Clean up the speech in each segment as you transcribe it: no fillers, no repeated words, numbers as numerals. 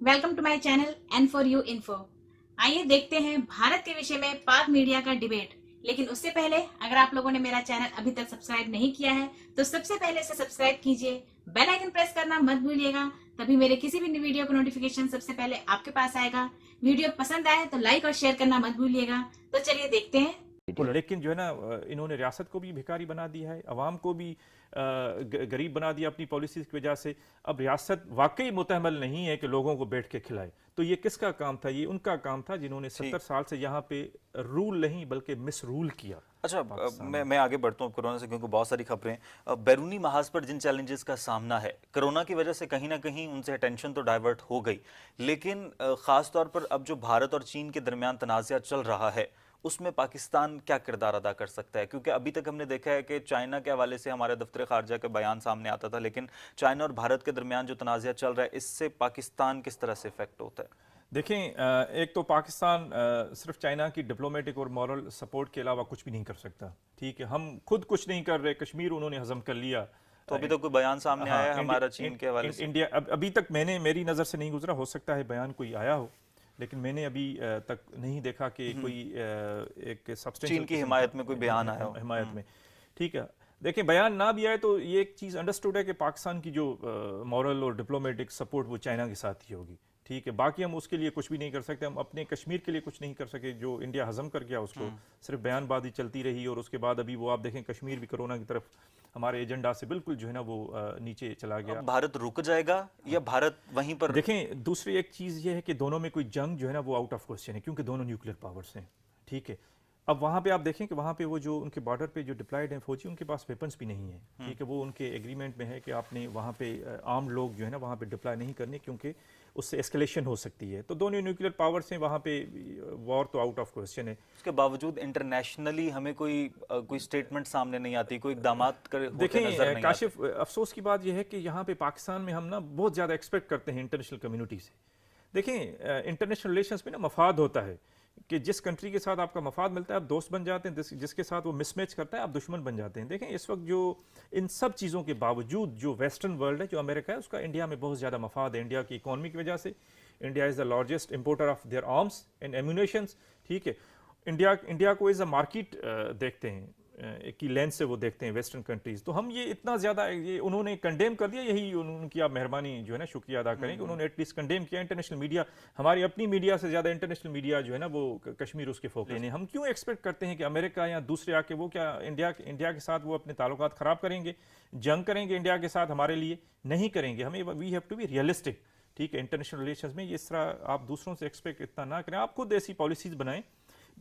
Welcome to my channel N for you info. आइए देखते हैं भारत के विषय में पाक मीडिया का डिबेट। लेकिन उससे पहले अगर आप लोगों ने मेरा चैनल अभी तक सब्सक्राइब नहीं किया है तो सबसे पहले इसे सब्सक्राइब कीजिए, बेल आइकन प्रेस करना मत भूलिएगा, तभी मेरे किसी भी वीडियो का नोटिफिकेशन सबसे पहले आपके पास आएगा। वीडियो पसंद आए तो लाइक और शेयर करना मत भूलिएगा। तो चलिए देखते हैं। लेकिन जो है ना, इन्होंने रियासत को भी भिखारी बना दिया है, अवाम को भी गरीब बना दिया अपनी पॉलिसीज की वजह से। अब रियासत वाकई मुतहमल नहीं है कि लोगों को बैठ के खिलाए। तो ये किसका काम था? ये उनका काम था जिन्होंने 70 साल से यहाँ पे रूल नहीं बल्कि मिस रूल किया। अच्छा, मैं आगे बढ़ता हूँ कोरोना से, क्योंकि बहुत सारी खबरें बैरूनी महाज पर जिन चैलेंजेस का सामना है कोरोना की वजह से, कहीं ना कहीं उनसे अटेंशन तो डाइवर्ट हो गई, लेकिन ख़ास तौर पर अब जो भारत और चीन के दरमियान तनाज़ा चल रहा है उसमें पाकिस्तान क्या किरदार अदा कर सकता है? क्योंकि अभी तक हमने देखा है कि चाइना के हवाले से हमारे दफ्तर खारजा का बयान सामने आता था, लेकिन चाइना और भारत के दरमियान जो तनाज़ा चल रहा है इससे पाकिस्तान किस तरह से इफेक्ट होता है? देखें, एक तो पाकिस्तान सिर्फ चाइना की डिप्लोमेटिक और मॉरल सपोर्ट के अलावा कुछ भी नहीं कर सकता। ठीक है, हम खुद कुछ नहीं कर रहे, कश्मीर उन्होंने हजम कर लिया। तो अभी तक कोई बयान सामने आया है हमारा चीन के हवाले से? इंडिया अभी तक मेरी नज़र से नहीं गुजरा, हो सकता है बयान कोई आया हो, लेकिन मैंने अभी तक नहीं देखा कि कोई एक सब्सटेंशियल चीन की हिमायत में कोई बयान आया हो हिमायत में। ठीक है, देखिए बयान ना भी आए तो ये एक चीज़ अंडरस्टूड है कि पाकिस्तान की जो मॉरल और डिप्लोमेटिक सपोर्ट वो चाइना के साथ ही होगी। ठीक है, बाकी हम उसके लिए कुछ भी नहीं कर सकते, हम अपने कश्मीर के लिए कुछ नहीं कर सके। जो इंडिया हजम कर गया उसको सिर्फ बयानबाजी चलती रही, और उसके बाद अभी वो आप देखें कश्मीर भी कोरोना की तरफ हमारे एजेंडा से बिल्कुल जो है ना वो नीचे चला गया। भारत रुक जाएगा या भारत वहीं पर? देखें, दूसरी एक चीज़ ये है कि दोनों में कोई जंग जो है ना वो आउट ऑफ क्वेश्चन है, क्योंकि दोनों न्यूक्लियर पावर्स हैं। ठीक है, अब वहाँ पे आप देखें कि वहाँ पे वो जो उनके बॉर्डर पे जो डिप्लॉयड हैं फौजी, उनके पास वेपन्स भी नहीं है। ठीक है, वो उनके एग्रीमेंट में है कि आपने वहाँ पे आर्म लोग जो है ना वहाँ पे डिप्लॉय नहीं करने, क्योंकि उससे एस्केलेशन हो सकती है। तो दोनों न्यूक्लियर पावर्स हैं, वहाँ पे वॉर तो आउट ऑफ क्वेश्चन है। उसके बावजूद इंटरनेशनली हमें कोई स्टेटमेंट सामने नहीं आती, कोई इकदाम कर देखें काशिफ, अफसोस की बात यह है कि यहाँ पे पाकिस्तान में हम ना बहुत ज़्यादा एक्सपेक्ट करते हैं इंटरनेशनल कम्युनिटी से। देखें, इंटरनेशनल रिलेशंस में ना मफाद होता है कि जिस कंट्री के साथ आपका मफाद मिलता है आप दोस्त बन जाते हैं, जिसके साथ वो मिसमैच करता है आप दुश्मन बन जाते हैं। देखें, इस वक्त जो इन सब चीज़ों के बावजूद जो वेस्टर्न वर्ल्ड है, जो अमेरिका है, उसका इंडिया में बहुत ज़्यादा मफाद है। इंडिया की इकॉनमी की वजह से India is the largest importer of their arms and ammunitions. ठीक है, इंडिया को एज अ मार्केट देखते हैं, की लेंस से वो देखते हैं वेस्टर्न कंट्रीज़। तो हम ये इतना ज़्यादा ये उन्होंने कंडेम कर दिया, यही उनकी आप मेहरबानी जो है ना शुक्रिया अदा करें कि उन्होंने एटलीस्ट कंडेम किया। इंटरनेशनल मीडिया, हमारी अपनी मीडिया से ज़्यादा इंटरनेशनल मीडिया जो है ना वो कश्मीर उसके फोकस लेने। हम क्यों एक्सपेक्ट करते हैं कि अमेरिका या दूसरे आके वो क्या इंडिया के साथ वो अपने ताल्लुकात ख़राब करेंगे, जंग करेंगे इंडिया के साथ? हमारे लिए नहीं करेंगे। हमें we have to be realistic. ठीक है, इंटरनेशनल रिलेशंस में इस तरह आप दूसरों से एक्सपेक्ट इतना ना करें। आप खुद ऐसी पॉलिसीज़ बनाएं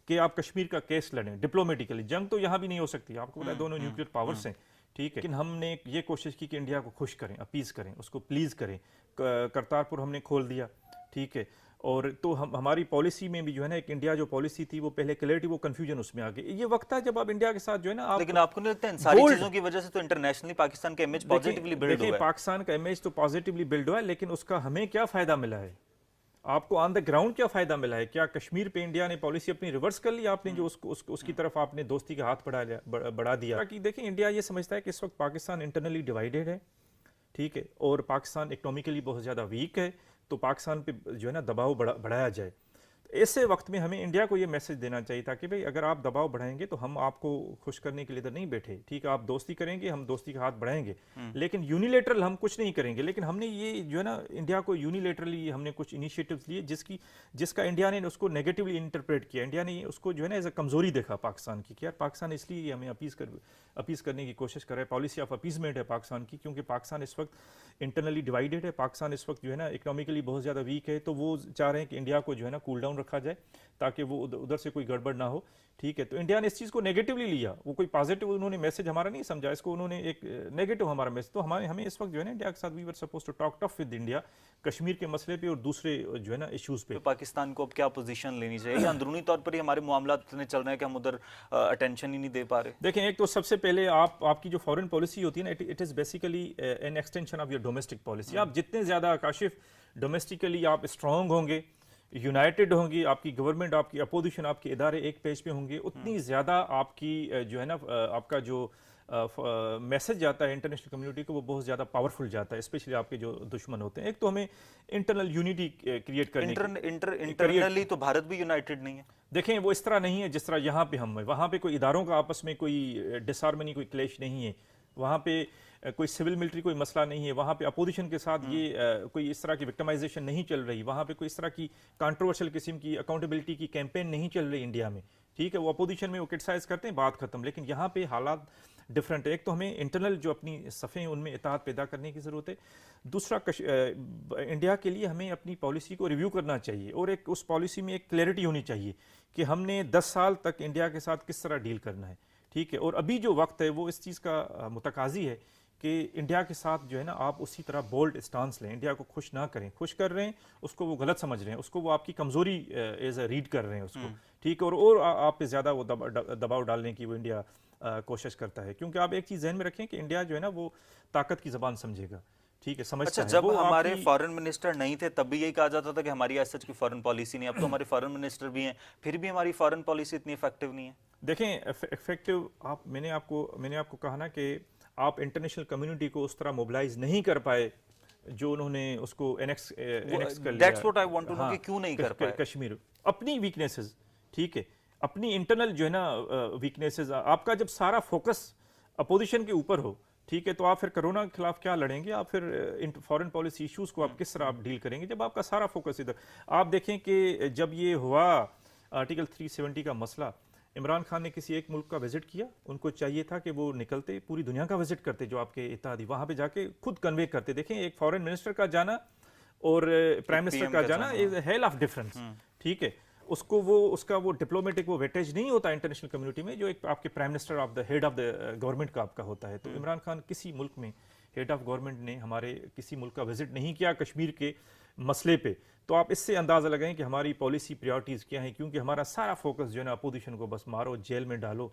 कि आप कश्मीर का केस लड़ें डिप्लोमेटिकली। जंग तो यहाँ भी नहीं हो सकती, आपको पता है दोनों न्यूक्लियर पावर्स हैं। ठीक है, लेकिन हमने ये कोशिश की कि इंडिया को खुश करें, अपीज़ करें, उसको प्लीज़ करें। करतारपुर हमने खोल दिया। ठीक है, और तो हमारी पॉलिसी में भी जो है ना एक इंडिया जो पॉलिसी थी वो पहले क्लैरिटी, वो कंफ्यूजन उसमें आ गई। ये वक्त है जब आप इंडिया के साथ जो है ना लेकिन आपको नहीं लगता इन सारी चीजों की वजह से तो इंटरनेशनली पाकिस्तान का इमेज पॉजिटिवली बिल्ड हुआ है? पाकिस्तान का इमेज तो पॉजिटिवली बिल्ड हुआ है, लेकिन उसका हमें क्या फ़ायदा मिला है? आपको ऑन द ग्राउंड क्या फ़ायदा मिला है? क्या कश्मीर पे इंडिया ने पॉलिसी अपनी रिवर्स कर ली? आपने जो उसकी तरफ आपने दोस्ती का हाथ बढ़ा दिया। कि देखिए, इंडिया ये समझता है कि इस वक्त पाकिस्तान इंटरनली डिवाइडेड है। ठीक है, और पाकिस्तान इकोनॉमिकली बहुत ज़्यादा वीक है, तो पाकिस्तान पे जो है ना दबाव बढ़ाया जाए। ऐसे वक्त में हमें इंडिया को ये मैसेज देना चाहिए था कि भाई अगर आप दबाव बढ़ाएंगे तो हम आपको खुश करने के लिए तो नहीं बैठे। ठीक है, आप दोस्ती करेंगे, हम दोस्ती का हाथ बढ़ाएंगे, लेकिन यूनिलेटरल हम कुछ नहीं करेंगे। लेकिन हमने ये जो है ना इंडिया को यूनिलेटरली हमने कुछ इनिशिएटिव्स लिए जिसका इंडिया ने उसको नेगेटिवली इंटरप्रेट किया। इंडिया ने उसको जो है ना एज अ कमज़ोरी देखा पाकिस्तान की, कि यार पाकिस्तान इसलिए हमें अपीज़ करने की कोशिश कर रहा है। पॉलिसी ऑफ अपीजमेंट है पाकिस्तान की, क्योंकि पाकिस्तान इस वक्त इंटरनली डिवाइडेड है। पाकिस्तान इस वक्त जो है ना इकोनॉमिकली बहुत ज़्यादा वीक है, तो वो चाह रहे हैं कि इंडिया को जो है ना कूल डाउन रखा जाए ताकि वो उधर से कोई गड़बड़ ना हो। ठीक है, तो इंडिया ने इस चीज़ को नेगेटिवली लिया, वो कोई पॉजिटिव उन्होंने मैसेज हमारा नहीं समझा, इसको उन्होंने एक नेगेटिव हमारा मैसेज। तो हमें इस वक्त जो है ना इंडिया के साथ we were supposed to talk tough with India Kashmir के मसले पे और दूसरे जो है ना इश्यूज़ पे। तो पाकिस्तान को अब क्या पोजीशन लेनी चाहिए, या अंदरूनी तौर पर ही हमारे मामला इतने चल रहे हैं कि हम उधर अटेंशन ही नहीं दे पा रहे? देखें, एक तो सबसे पहले आपकी जो फॉरेन पॉलिसी होती है ना, it is basically an extension of your domestic policy. आप जितने ज़्यादा काशिफ डोमेस्टिकली आप स्ट्रॉन्ग होंगे, यूनाइटेड होंगी, आपकी गवर्नमेंट, आपकी अपोजिशन, आपके इदारे एक पेज पे होंगे, उतनी ज़्यादा आपकी जो है ना आपका जो میسج جاتا ہے انٹرنیشنل کمیونٹی کو وہ بہت زیادہ پاورفل جاتا ہے، اسپیشلی آپ کے جو دشمن ہوتے ہیں. ایک تو ہمیں انٹرنل یونٹی کریٹ کرنے کی انٹرنلی تو بھارت بھی یونائٹڈ نہیں ہے. دیکھیں وہ اس طرح نہیں ہے جس طرح یہاں پہ ہم ہیں. وہاں پہ کوئی اداروں کا آپس میں کوئی ڈس ہارمنی، کوئی کلیش نہیں ہے. وہاں پہ کوئی سول ملٹری کوئی مسئلہ نہیں ہے. وہاں پہ اپوزیشن کے ساتھ یہ کوئی اس طرح کی وکٹمائزیشن نہیں چل رہی. وہاں پہ کوئی اس طرح کی کانٹروورشل قسم کی اکاؤنٹیبلٹی کی کیمپین نہیں چل رہی انڈیا میں. ٹھیک ہے، وہ اپوزیشن میں وہ کرٹیسائز کرتے ہیں، بات ختم. لیکن یہاں پہ حالات ڈفرینٹ ہے. ایک تو ہمیں انٹرنل جو اپنی صفیں ہیں ان میں اتحاد پیدا کرنے کی ضرورت ہے. دوسرا انڈیا کے لیے ہمیں اپنی پالیسی کو ریویو کرنا چاہیے، اور ایک اس پالیسی میں ایک کلیئرٹی ہونی چاہیے کہ ہم نے 10 سال تک انڈیا کے ساتھ کس طرح ڈیل کرنا ہے. ٹھیک ہے، اور ابھی جو وقت ہے وہ اس چیز کا متقاضی ہے کہ انڈیا کے ساتھ جو ہے نا آپ اسی طرح بولڈ اسٹانس لیں. انڈیا کو خوش نہ کریں. خوش کر رہے ہیں اس کو وہ غلط سمجھ رہے ہیں، اس کو وہ آپ کی کمزوری ایز اے ریڈ کر رہے ہیں اس کو. ٹھیک ہے، اور آپ پہ زیادہ وہ دباؤ ڈالنے کی وہ انڈیا کوشش کرتا ہے. کیونکہ آپ ایک چیز ذہن میں رکھیں کہ انڈیا جو ہے نا وہ طاقت کی زبان سمجھے گا. ٹھیک ہے، سمجھتا اچھا، ہے. جب وہ آپ ہمارے کی فارن منسٹر نہیں تھے تب بھی یہی کہا جاتا تھا کہ ہماری ایسا کی فارن پالیسی نہیں. اب تو ہمارے فارن منسٹر بھی ہیں، پھر بھی ہماری فارن پالیسی اتنی افیکٹو نہیں ہے. دیکھیں افیکٹو میں نے آپ کو کہا نا کہ آپ انٹرنیشنل کمیونٹی کو اس طرح موبلائز نہیں کر پائے جو انہوں نے اس کو انیکس کر لیا. That's what I want to know کہ کیوں نہیں کر پائے. کشمیر اپنی ویکنیسز، ٹھیک ہے، اپنی انٹرنل جو ہے نا ویکنیسز. آپ کا جب سارا فوکس اپوزیشن کے اوپر ہو، ٹھیک ہے، تو آپ پھر کرونا کے خلاف کیا لڑیں گے؟ آپ پھر فارن پالیسی ایشوز کو آپ کس طرح آپ ڈیل کریں گے جب آپ کا سارا فوکس ادھر. آپ دیکھیں کہ جب یہ ہوا آرٹیکل 370 کا مسئلہ، عمران خان نے کسی ایک ملک کا وزٹ کیا. ان کو چاہیے تھا کہ وہ نکلتے پوری دنیا کا وزٹ کرتے، جو آپ کے اتحادی وہاں پہ جا کے خود کنوے کرتے. دیکھیں ایک فارن منسٹر کا جانا اور پرائم منسٹر کا جانا از اے ہیل آف ڈفرنس. ٹھیک ہے، اس کا وہ ڈپلومیٹک وہ ویٹیج نہیں ہوتا انٹرنیشنل کمیونٹی میں جو ایک آپ کے prime minister of the head of the government کا آپ کا ہوتا ہے. تو عمران خان کسی ملک میں ہیڈ آف گورنمنٹ نے ہمارے کسی ملک کا وزٹ نہیں کیا کشمیر کے مسئلے پہ. تو آپ اس سے اندازہ لگائیں کہ ہماری پالیسی پریورٹیز کیا ہیں، کیونکہ ہمارا سارا فوکس جو ہے نا اپوزیشن کو بس مارو، جیل میں ڈالو.